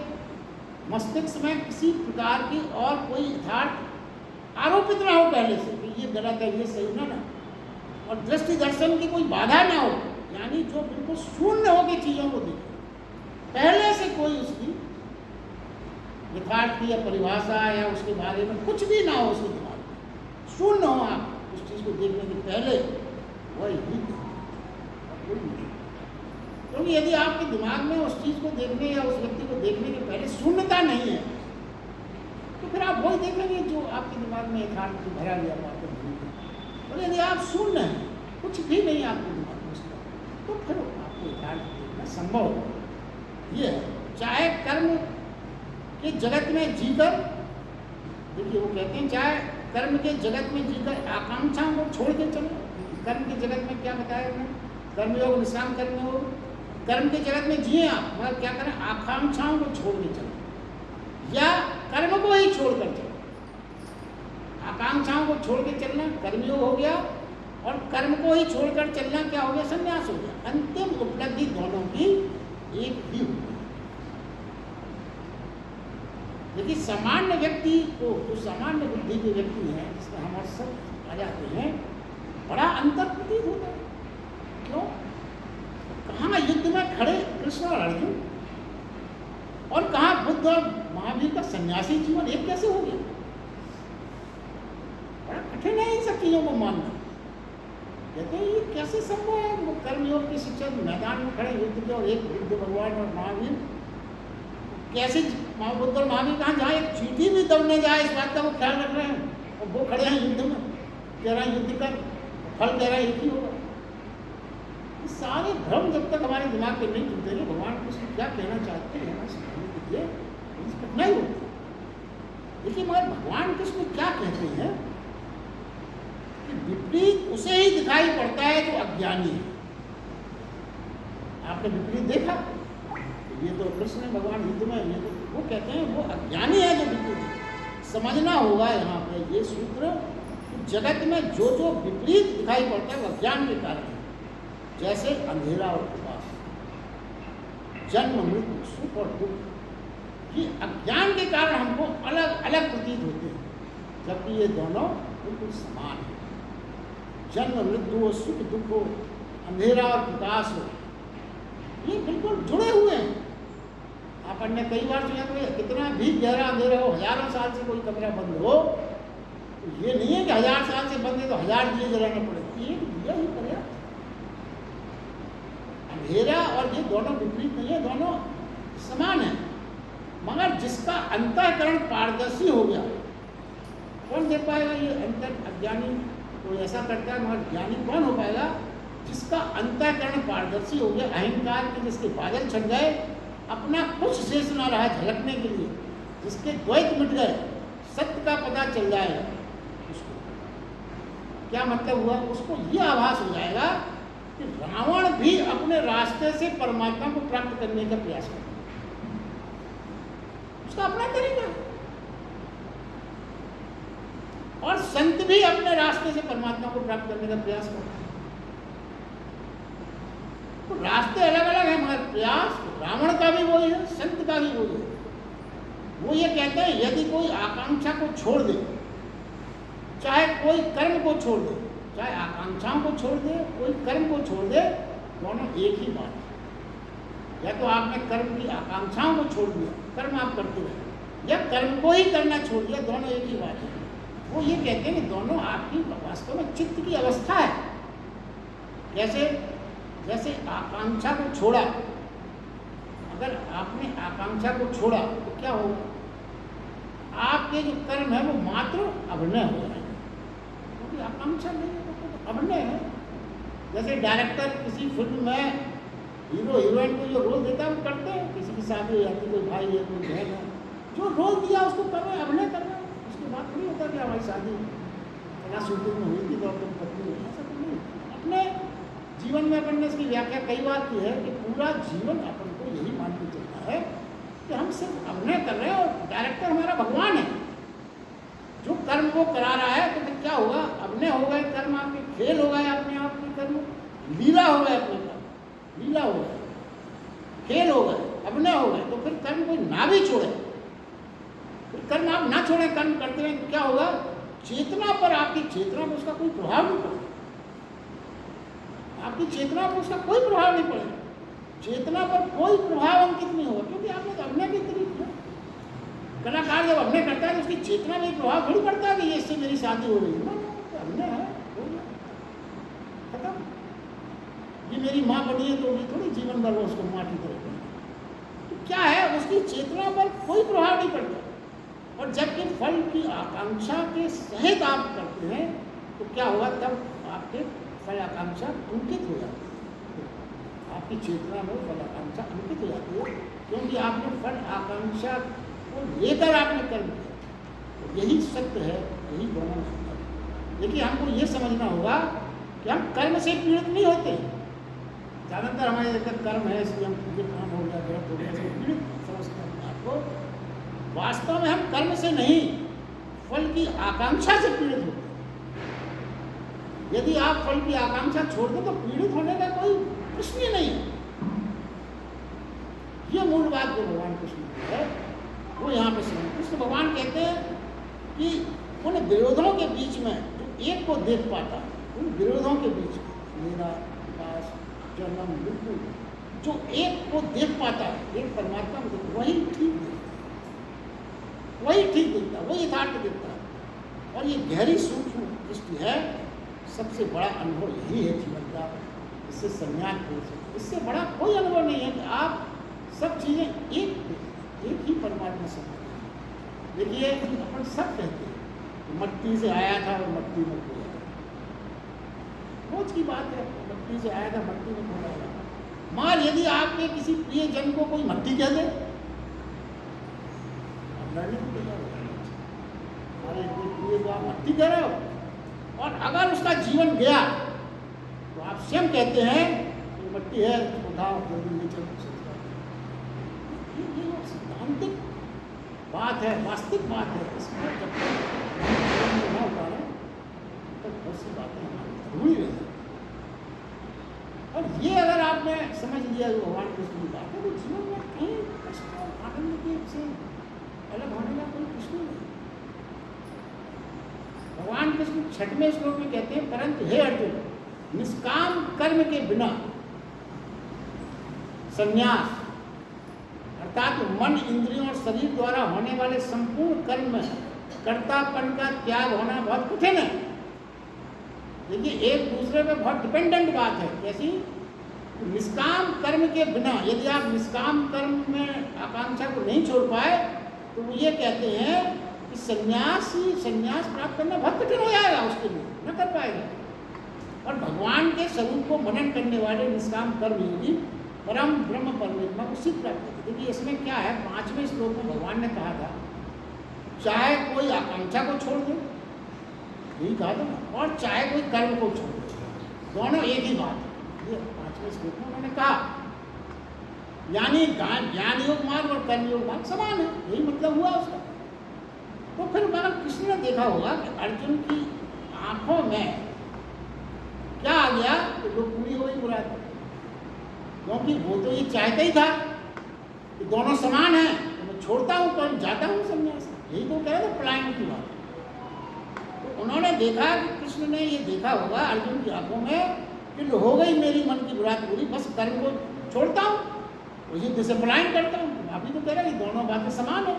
S1: मस्तिष्क में किसी प्रकार की और कोई यथार्थ आरोपित ना हो पहले से कि ये गलत है ये सही ना, और दृष्टि दर्शन की कोई बाधा ना हो, यानी जो बिल्कुल शून्य हो के चीज़ों को देखे, पहले से कोई उसकी यथार्थ की या परिभाषा या उसके बारे में कुछ भी ना हो उसके दिमाग में, शून्य हो आप उस चीज़ को देखने के पहले, वही कोई नहीं। क्योंकि यदि आपके दिमाग में उस चीज़ को देखने या उस व्यक्ति को देखने के पहले शून्यता नहीं है, तो फिर आप वही देखेंगे जो आपके दिमाग में यथार्थ से भरा गया बात है। और यदि आप शून्य हैं, कुछ भी नहीं आपके दिमाग में उसका, तो फिर आपको यथार्थ देखना संभव है। ये है, चाहे कर्म के जगत में जीकर, देखिए वो कहते हैं चाहे कर्म के जगत में जीकर आकांक्षाओं को छोड़ के चले। कर्म के जगत में क्या बताया उन्होंने, कर्मयोग निष्काम कर्मयोग, कर्म के जगत में जिए आप, मगर क्या करें, आकांक्षाओं को छोड़ के चले या कर्म को ही छोड़ कर चले। आकांक्षाओं को छोड़ के चलना कर्मयोग हो गया, और कर्म को ही छोड़कर चलना क्या हो गया, संन्यास हो गया। अंतिम उपलब्धि दोनों की एक ही होगी। देखिए सामान्य व्यक्ति को, जो सामान्य बुद्धि के व्यक्ति हैं जिसमें हमारे सब आ जाते हैं, बड़ा अंतर प्रतीत होता है। क्यों? कहाँ युद्ध में खड़े कृष्ण और अर्जुन, और कहाँ बुद्ध और महावीर का सन्यासी जीवन एक कैसे हो गया। बड़ा कठिन है इन सब चीज़ों को मानना। कहते हैं ये कैसे संभव है, वो कर्मयोग की शिक्षा मैदान में खड़े युद्ध के, और एक बुद्ध भगवान और महावीर कैसे, बुद्ध और महावीर कहाँ, जहाँ एक चींटी भी दौड़ने जाए इस बात का वो ख्याल रख रहे हैं, और वो खड़े हैं युद्ध में, कह रहे हैं युद्ध कर, फल कह रहा है एक ही होगा। सारे भ्रम जब तक हमारे दिमाग में नहीं टूटेंगे, भगवान कृष्ण क्या कहना चाहते हैं हमें समझने के लिए कठिनाई होती है। देखिए मगर भगवान कृष्ण क्या कहते हैं कि विपरीत उसे ही दिखाई पड़ता है जो अज्ञानी है। आपने विपरीत देखा, ये तो कृष्ण भगवान युद्ध में, ये तो वो कहते हैं वो अज्ञानी है जो विपरीत। समझना होगा यहाँ पे ये सूत्र, जगत में जो जो विपरीत दिखाई पड़ता है वो अज्ञान के कारण है। जैसे अंधेरा और प्रकाश, जन्म मृत्यु, सुख और दुख, ये अज्ञान के कारण हमको अलग अलग प्रतीत होते हैं, जबकि ये दोनों बिल्कुल समान है। जन्म मृत्यु हो, सुख दुख हो, अंधेरा और प्रकाश हो, ये बिल्कुल जुड़े हुए हैं। अपन ने कई बार सुना, कोई कितना भी गहरा अंधेरा हो, हजारों साल से कोई कमरा बंद हो, तो ये नहीं है कि 1000 साल से बंद है तो 1000 दिए जलाने पड़े, एक दिया ही पर्याप्त। अंधेरा और ये दोनों विपरीत नहीं है, दोनों समान है। मगर जिसका अंतःकरण पारदर्शी हो गया, कौन देख पाएगा ये अंतर? अज्ञानी तो ऐसा करता है, मगर ज्ञानी कौन हो पाएगा? जिसका अंतःकरण पारदर्शी हो गया, अहंकार के जिसके बादल छट गए, अपना कुछ शेष ना रहा झलकने के लिए, जिसके द्वैत मिट गए, सत्य का पता चल जाएगा। उसको क्या मतलब हुआ? उसको यह आभास हो जाएगा कि रावण भी अपने रास्ते से परमात्मा को प्राप्त करने का प्रयास करता है, उसका अपना तरीका, और संत भी अपने रास्ते से परमात्मा को प्राप्त करने का प्रयास करता है। तो रास्ते अलग अलग हैं, मगर प्रयास रावण का भी वही है, संत का भी वही है। वो ये कहते हैं यदि कोई आकांक्षा को छोड़ दे, चाहे कोई कर्म को छोड़ दे, चाहे आकांक्षाओं को छोड़ दे, कोई कर्म को छोड़ दे, दोनों एक ही बात है। या तो आपने कर्म की आकांक्षाओं को छोड़ दिया, कर्म आप करते रहे, या कर्म को ही करना छोड़ दिया, दोनों एक ही बात है। वो ये कहते हैं कि दोनों आपकी वास्तव में चित्त की अवस्था है। जैसे जैसे आकांक्षा को छोड़ा, अगर आपने आकांक्षा को छोड़ा तो क्या होगा? आपके जो कर्म है वो मात्र अभिनय हो जाएंगे, क्योंकि आकांक्षा नहीं है। अभिनय है। जैसे डायरेक्टर किसी फिल्म में हीरो हीरोइन को जो रोल देता है वो करते हैं, किसी की शादी हो जाती है, कोई भाई है कोई बहन है, जो रोल दिया उसको कर रहे हैं, अभिनय कर रहे हैं। उसके बाद थोड़ी होता कि हमारी शादी ना शूटिंग में हुई थी तो अपनी पत्नी हुई, ऐसा तो नहीं। अपने जीवन में अपन ने इसकी व्याख्या कई बार की है कि पूरा जीवन अपन को यही मान के चलना है कि हम सिर्फ अभिनय कर रहे हैं और डायरेक्टर हमारा भगवान है। जो कर्म वो करा रहा है तो फिर क्या होगा, अभिनय हो गए कर्म आपके, खेल हो गए अपने आप के कर्म, लीला हो गए अपने कर्म, लीला हो गए, खेल हो गए, अभिनय हो गए। तो फिर कर्म कोई ना भी छोड़े, फिर कर्म आप ना छोड़े, कर्म करते रहें तो क्या होगा, चेतना पर, आपकी चेतना पर उसका कोई प्रभाव नहीं पड़ेगा। आपकी चेतना पर उसका कोई प्रभाव नहीं पड़ेगा, चेतना पर कोई प्रभाव अंकित नहीं होगा, क्योंकि आपने तो अभिनय की तरीके। कलाकार जब अभिनय करता है तो उसकी चेतना में प्रभाव थोड़ी पड़ता है कि ये इससे मेरी शादी हो रही है, तो अभिनय है, हो गया, खत्म। ये मेरी माँ बनी है तो ये थोड़ी जीवन भर वो उसको माँ की तरह बनी। तो क्या है, उसकी चेतना पर कोई प्रभाव नहीं पड़ता। और जबकि फल की आकांक्षा के सहित आप करते हैं तो क्या होगा, तब आपके फल आकांक्षा अंकित हो जाती है, आपकी चेतना में फल आकांक्षा अंकित हो जाती है, क्योंकि आपने फल आकांक्षा को लेकर आपने कर्म किया। तो यही सत्य है, यही दोनों सुंदर है। देखिए, हमको ये समझना होगा कि हम कर्म से पीड़ित नहीं होते। ज़्यादातर हमारे अंदर कर्म है इसलिए हम काम हो गया, गलत हो गया, पीड़ित समझते हैं आपको। वास्तव में हम कर्म से नहीं, फल की आकांक्षा से पीड़ित होते हैं। यदि आप फल की आकांक्षा छोड़ दें तो पीड़ित होने का कोई प्रश्न ही नहीं है। ये मूल बात जो भगवान कृष्ण की है वो यहाँ पे समझ। कृष्ण भगवान कहते हैं कि उन विरोधों के बीच में जो एक को देख पाता है, उन विरोधों के बीच में, मेरा विकास, जन्म, मृत्यु, जो एक को देख पाता है, एक परमात्मा को, वही ठीक देखता है, वही ठीक देखता है, वही यथार्थ देखता है। और ये गहरी सूक्ष्म दृष्टि है, सबसे बड़ा अनुभव यही है जीवन का। इससे संन्यास हो सकते, इससे बड़ा कोई अनुभव नहीं है कि आप सब चीज़ें एक ही परमात्मा से। देखिए, अपन सब कहते हैं मट्टी से आया था और मट्टी में खो गया, रोज की बात है, मट्टी से आया था मट्टी में खो गया। मार यदि आपके किसी प्रिय जन को कोई मट्टी कह दे, आप लड़ने को तैयार हो जाएंगे। हमारे कोई प्रिय को आप मट्टी कह रहे हो, और अगर उसका जीवन गया तो आप स्वयं कहते हैं कि मट्टी है, उठाओ जल्दी नीचे। ये सिद्धांतिक बात है, वास्तविक बात है। इसमें जब तक ना उतारें तब बहुत सी बातें हमारी जरूरी रहेगी। और ये अगर आपने समझ लिया कि भगवान कृष्ण की बात है तो जीवन में कहीं कष्ट और आनंद के से अलग होने का कोई प्रश्न नहीं। भगवान कृष्ण 6वें श्लोक में कहते हैं, परंतु हे अर्जुन, निष्काम कर्म के बिना संन्यास अर्थात मन, इंद्रियों और शरीर द्वारा होने वाले संपूर्ण कर्म में कर्तापन का त्याग होना बहुत कठिन है। देखिए, एक दूसरे पे बहुत डिपेंडेंट बात है। कैसी? निष्काम कर्म के बिना, यदि आप निष्काम कर्म में आकांक्षा को नहीं छोड़ पाए तो वो ये कहते हैं कि संन्यास प्राप्त करना बहुत कठिन हो जाएगा, उसके लिए न कर पाएगा। और भगवान के स्वरूप को मनन करने वाले निष्काम कर्म योगी परम ब्रह्म परमात्मा को सिद्ध प्राप्त करते। देखिए, इसमें क्या है, 5वें श्लोक में भगवान ने कहा था चाहे कोई आकांक्षा को छोड़ दे, यही कहा था ना, और चाहे कोई कर्म को छोड़ दे, दोनों एक ही बात है। ये 5वें श्लोक में उन्होंने कहा, यानी ज्ञान योग मार्ग और कर्म योग मार्ग समान है, यही मतलब हुआ उसका। तो फिर मतलब कृष्ण ने देखा होगा कि अर्जुन की आंखों में क्या आ गया, तो वो पूरी हो गई मुराद, क्योंकि वो तो ये चाहता ही था कि दोनों समान हैं, तो मैं छोड़ता हूँ तो जाता हूँ संन्यास। यही तो कह रहे थे पलायन की बात। तो उन्होंने देखा कि कृष्ण ने ये देखा होगा अर्जुन की आंखों में कि हो गई मेरी मन की मुराद पूरी, बस कर्म को छोड़ता हूँ, उसी तरह से पलायन करता हूँ। आप ही तो कह रहे हैं दोनों बातें समान है,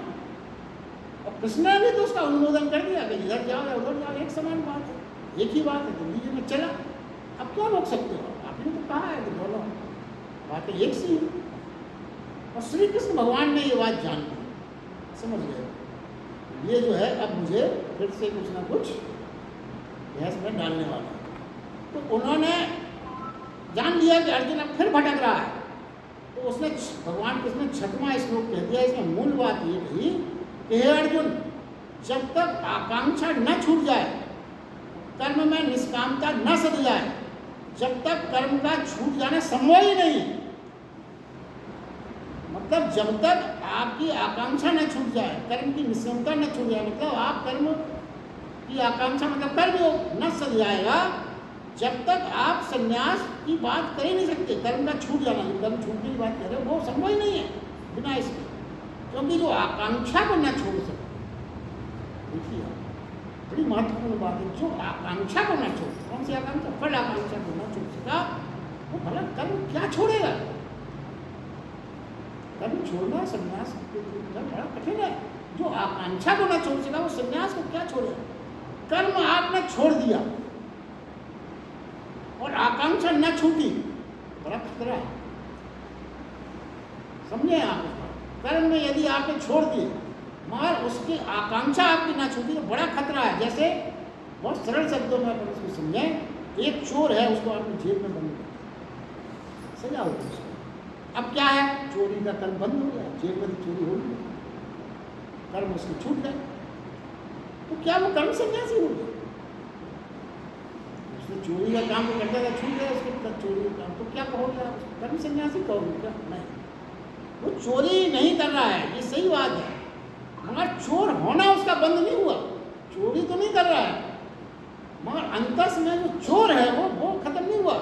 S1: और कृष्ण ने भी तो उसका अनुमोदन कर दिया कि इधर जाओ या उधर जाओ, एक समान बात है, एक ही बात है, जिंदगी में चला। अब क्यों रोक सकते हो? आपने तो कहा है कि दोनों बातें एक सी है। और श्री कृष्ण भगवान ने ये बात जान ली, समझ गए, ये जो है अब मुझे फिर से कुछ ना कुछ बहस में डालने वाला है। तो उन्होंने जान लिया कि अर्जुन अब फिर भटक रहा है, तो उसने भगवान कृष्ण ने 6वां श्लोक कह दिया। इसमें मूल बात ये कही कि हे अर्जुन, जब तक आकांक्षा न छूट जाए, कर्म में निष्कामता न सद जाए, जब तक कर्म का छूट जाना संभव ही नहीं। मतलब जब तक आपकी आकांक्षा न छूट जाए, कर्म की निष्कामता न छूट जाए, मतलब आप कर्म की आकांक्षा मतलब कर्म योग न सद जाएगा, जब तक आप संन्यास की बात कर ही नहीं सकते। कर्म का छूट जाना, जो कर्म छूटने की बात कर रहे हो वो संभव ही नहीं है बिना इसके, क्योंकि जो आकांक्षा को न छोड़ सके, देखिए बड़ी महत्वपूर्ण बात है, जो आकांक्षा को न छोड़, कौन सी आकांक्षा? फल आकांक्षा को न छोड़ सका, वो भला कर्म क्या छोड़ेगा? कर्म छोड़ना संन्यास बड़ा कठिन है। जो आकांक्षा को न छोड़ सका वो संन्यास को क्या छोड़ेगा? कर्म आपने छोड़ दिया और आकांक्षा न छूटी, बड़ा खतरा है, समझे आप? कर्म में यदि आपने छोड़ दिए मगर उसकी आकांक्षा आपकी ना छूटी तो बड़ा खतरा है। जैसे बहुत सरल शब्दों में अपन उसको समझें, एक चोर है, उसको आपने जेल में बंद कर दिया, सजा हो गई उसको। अब क्या है? चोरी का कर्म बंद हो गया, जेल में चोरी हो गई, कर्म उसके छूट गए, तो क्या वो कर्म सन्यासी हो गया? उसने चोरी का काम तो करता था, छूट गया उसके चोरी का काम, तो क्या कहोगे आप? कर्म सन्यासी कहोगे क्या? नहीं, वो चोरी नहीं कर रहा है, ये सही बात है, मगर चोर होना उसका बंद नहीं हुआ। चोरी तो नहीं कर रहा है, मगर अंतस में जो चोर है वो खत्म नहीं हुआ।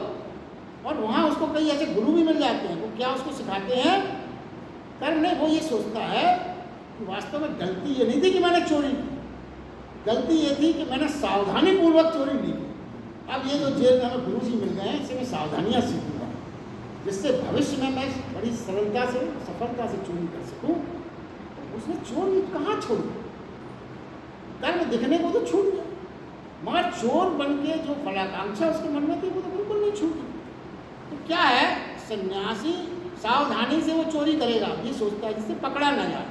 S1: और वहाँ उसको कई ऐसे गुरु भी मिल जाते हैं, वो क्या उसको सिखाते हैं? कर्म नहीं, वो ये सोचता है कि वास्तव में गलती ये नहीं थी कि मैंने चोरी की, गलती ये थी कि मैंने सावधानी पूर्वक चोरी नहीं की। अब ये जो जेल में हमें गुरु जी मिल गए हैं, इससे मैं सावधानियाँ सीखूँगा, जिससे भविष्य में मैं बड़ी सरलता से सफलता से चोरी कर सकूँ। तो उसने चोरी कहाँ छोड़ी? कर्म दिखने को तो छूट गया, मगर चोर बन के जो फलाकांक्षा उसके मन में थी वो तो बिल्कुल नहीं छूटी। तो क्या है? सन्यासी सावधानी से वो चोरी करेगा, ये सोचता है जिससे पकड़ा ना जाए।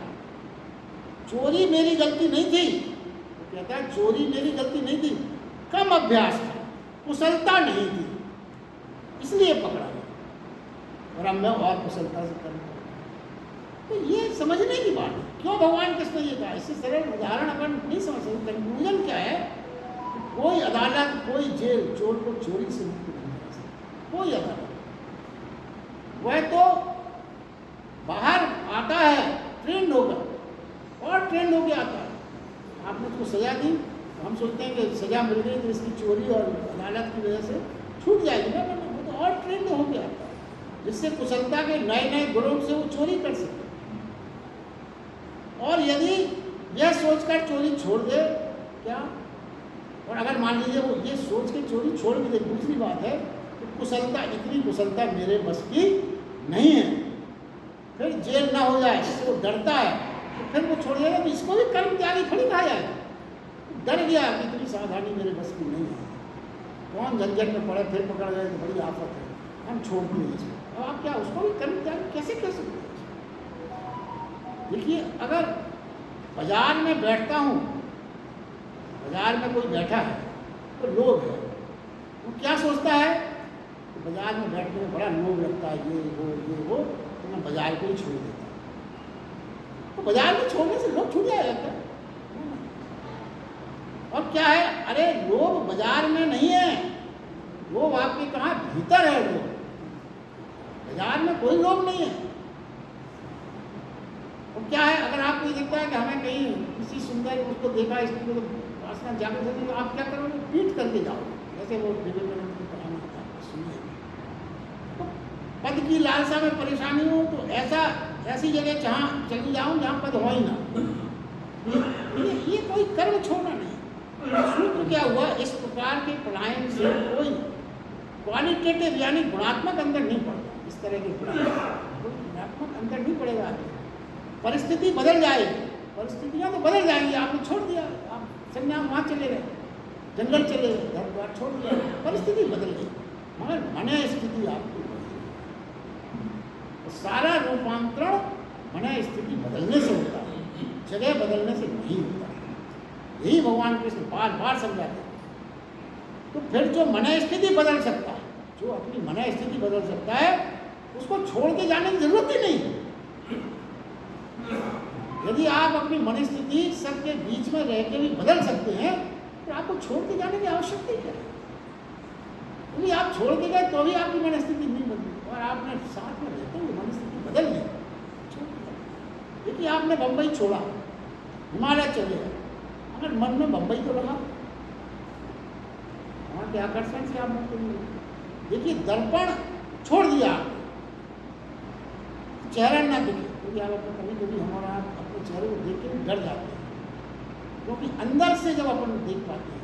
S1: चोरी मेरी गलती नहीं थी, तो कहता है चोरी मेरी गलती नहीं थी, कम अभ्यास था, कुशलता नहीं थी, इसलिए पकड़ा गया, और अब मैं और कुशलता से करना। तो ये समझने की बात है, क्यों भगवान कृष्ण ने ये कहा? इससे सरल उदाहरण अपन नहीं समझ सकते। कंक्लूजन क्या है? कोई अदालत, कोई जेल चोर को चोरी से मुक्त नहीं कर सकती, कोई अदालत। वह तो बाहर आता है ट्रेंड होकर, और ट्रेंड होकर आता है। आपने उसको सजा दी, हम सोचते हैं कि सजा मिल गई तो इसकी चोरी और अदालत की वजह से छूट जाएगी ना, वो तो और ट्रेंड हो गया, जिससे कुशलता के नए नए गुणों से वो चोरी कर सकते। और यदि यह सोचकर चोरी छोड़ दे क्या, और अगर मान लीजिए वो ये सोच के चोरी छोड़ भी दे, दूसरी बात है कि कुशलता, इतनी कुशलता मेरे बस की नहीं है, फिर जेल ना हो जाए, इससे वो डरता है, तो फिर वो छोड़ देगा, तो इसको भी कर्म त्यागी थोड़ी कहा जाएगा। डर गया कि इतनी सावधानी मेरे बस की नहीं है, कौन झंझट में पड़े, फिर पकड़ गए तो बड़ी आफत है, हम छोड़ दिए इसको। अब आप क्या उसको भी कर्म त्याग कैसे कर सकते हैं? देखिए, अगर बाजार में बैठता हूँ, बाजार में कोई बैठा है तो लोग है, वो क्या सोचता है कि बाजार में बैठने में बड़ा लोग लगता है, ये वो, तो मैं बाजार को ही छोड़ देता हूँ। तो बाजार को छोड़ने से लोग छूट जाएगा क्या? और क्या है? अरे लोग बाजार में नहीं है, लोग आपके कहाँ भीतर है, लोग बाजार में कोई लोग नहीं है। और क्या है? अगर आपको ये दिखता है कि हमें कहीं किसी सुंदर उसको देखा, इसको तो वासना जाकर सकती, तो आप क्या करोगे? पीट करके जाओगे, जैसे वो विवेकानंद की कहानी सुनिए। तो पद की लालसा में परेशानी हो तो ऐसी जगह जहाँ चली जाऊँ जहाँ पद हो ही ना। ये कोई कर्म छोड़ना नहीं। सूत्र क्या हुआ? इस प्रकार के पलायन से कोई क्वालिटेटिव यानी गुणात्मक अंतर नहीं पड़ता। इस तरह के कोई गुणात्मक अंतर नहीं पड़ेगा। परिस्थिति बदल जाएगी, परिस्थितियाँ तो बदल जाएंगी। आपने छोड़ दिया, आप संन्यास वहाँ चले गए, जंगल चले गए, घर द्वार छोड़ दिया, परिस्थिति बदल गई, मगर मन स्थिति आपकी सारा रूपांतरण मन स्थिति बदलने से होता है, जगह बदलने से नहीं होता। यही भगवान कृष्ण बार बार समझाते हैं। तो फिर जो मन स्थिति बदल सकता है, जो अपनी मन स्थिति बदल सकता है, उसको छोड़ के जाने की जरूरत ही नहीं है। यदि आप अपनी मन स्थिति सबके बीच में रह के भी बदल सकते हैं, तो आपको छोड़ के जाने की आवश्यकता क्या है? क्योंकि आप छोड़ के गए तो भी आपकी मन स्थिति नहीं बदली, और आपने साथ में रहते हुए मन स्थिति बदल ली, छोड़ के। देखिए आपने बम्बई छोड़ा, हिमालय चले गए, अगर मन में बम्बई तो लगा, वहाँ के आकर्षण से आप मुक्त नहीं हुए। देखिए दर्पण छोड़ दिया, चेहरा ना दिखे, क्योंकि आप अपने कभी कभी हमारा अपने चेहरे को देख के डर जाते हैं, क्योंकि अंदर से जब अपन देख पाते हैं,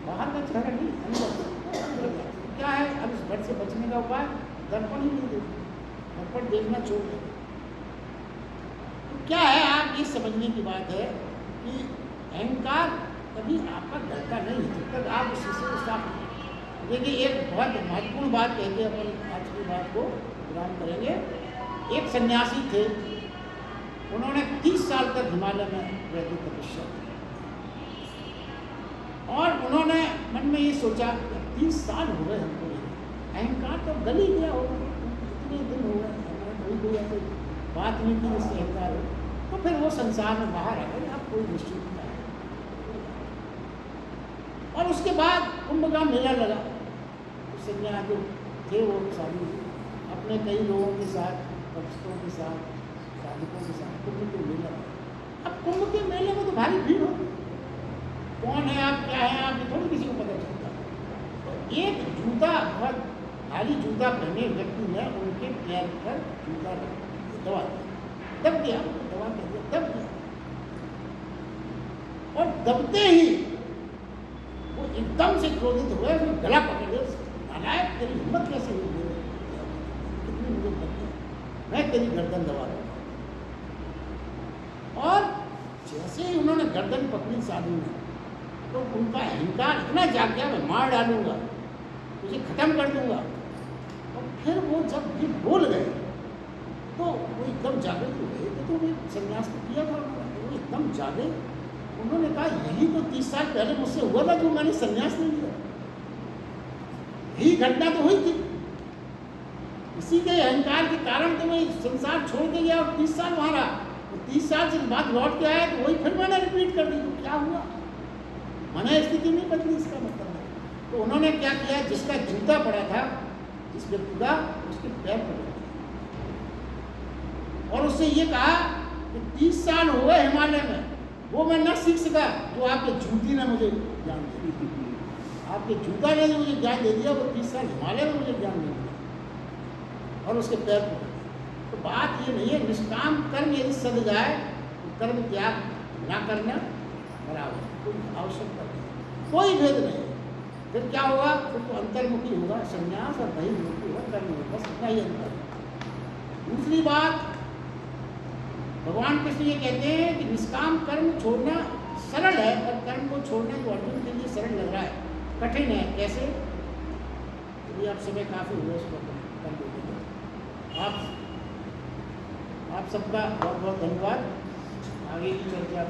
S1: बाहर का चेहरा नहीं, अंदर से डर जाते हैं। क्या है अब इस डर से बचने का उपाय? दर्पण ही नहीं देखना, दर्पण देखना छोड़ दें। तो क्या है, आप ये समझने की बात है कि अहंकार कभी आपका डरता नहीं है जब तक आप उसी से साफ। देखिए एक बहुत महत्वपूर्ण बात कहते हैं, अपन आज की बात को विराम करेंगे। एक सन्यासी थे, उन्होंने 30 साल तक हिमालय में रहते तपस्या की, और उन्होंने मन में ये सोचा कि 30 साल हो गए हमको, अहंकार तो गल ही गया होगा, इतने दिन हो गए हमारा कभी कोई ऐसी बात नहीं की जिससे अहंकार हो, तो फिर वो संसार में बाहर आ गए, आप कोई निश्चित नहीं। और उसके बाद कुंभ का मेला लगा, सन्यासी जो थे वो साधु अपने कई लोगों के साथ, भक्तों के साथ, साधुकों के साथ कुंभ के मेला। अब कुंभ के मेले में तो भारी भीड़ होती, कौन है आप, क्या है आप, ये थोड़ी किसी को पता चलता। तो एक जूता, बहुत भारी जूता पहने व्यक्ति ने उनके पैर पर जूता दबा दिया, दब गया, दबा दिया, दब गया, और दबते ही वो एकदम से क्रोधित हो गए, गला पकड़ लिया, नालायक तेरी हिम्मत कैसे हुई, कितनी मुझे लगती है, मैं तेरी गर्दन दबा दूंगा। और जैसे ही उन्होंने गर्दन पकड़ी साधु ने, तो उनका अहंकार इतना जाग गया, मैं मार डालूंगा, तुझे खत्म कर दूंगा। और फिर वो जब ये बोल गए तो वो एकदम जागृत हो गए, तो वो संन्यास तो किया था उन्होंने, वो एकदम जागे। उन्होंने कहा यही तो 30 साल पहले मुझसे हुआ था जो मैंने संन्यास नहीं लिया, यही घटना तो हुई थी, इसी के अहंकार के कारण तो मैं संसार छोड़ के गया और 30 साल वहाँ रहा, तो 30 साल से बाद लौट के आया तो वही फिर मैंने रिपीट कर दी, तो क्या हुआ? मन स्थिति नहीं बदली, इसका मतलब है। तो उन्होंने क्या किया, जिसका जूता पड़ा था जिस व्यक्ति का, उसके पैर पकड़ दिए और उससे ये कहा कि 30 साल हो गए हिमालय में, वो मैं न सीख सका जो आपके जूती ने मुझे ज्ञान दे दिया, आपके जूता ने जो मुझे ज्ञान दे दिया, वो 30 साल हिमालय में मुझे ज्ञान दे दिया, और उसके पैर पकड़ दिए। तो बात ये नहीं है, निष्काम कर्म यदि सद जाए तो कर्म त्याग ना करना बराबर, कोई आवश्यकता नहीं, कोई भेद नहीं। फिर क्या होगा, फिर तो अंतर्मुखी होगा संन्यास, और बहिर्मुखी होगा कर्म, बस इतना ही अंतर है। दूसरी बात, भगवान कृष्ण ये कहते हैं कि निष्काम कर्म छोड़ना सरल है, और कर्म को छोड़ना तो अर्जुन के लिए सरल लग रहा है, कठिन है। कैसे? यदि आप समय काफ़ी हुआ उसको कर देंगे। आप सबका बहुत बहुत धन्यवाद। आगे की चर्चा